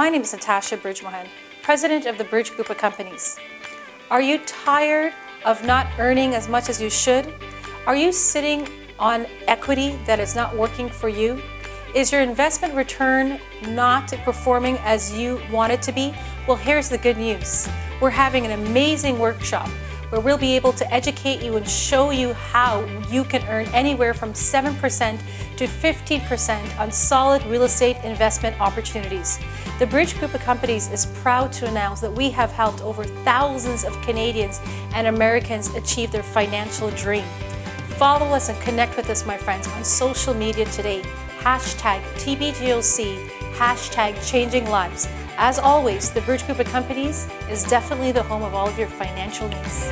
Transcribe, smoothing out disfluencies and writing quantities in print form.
My name is Natasha Bridge-Mohan, President of the Bridge Group of Companies. Are you tired of not earning as much as you should? Are you sitting on equity that is not working for you? Is your investment return not performing as you want it to be? Well, here's the good news. We're having an amazing workshop where we'll be able to educate you and show you how you can earn anywhere from 7% to 15% on solid real estate investment opportunities. The Bridge Group of Companies is proud to announce that we have helped over thousands of Canadians and Americans achieve their financial dream. Follow us and connect with us, my friends, on social media today. #TBGOC, #Changing Lives. As always, the Bridge Group of Companies is definitely the home of all of your financial needs.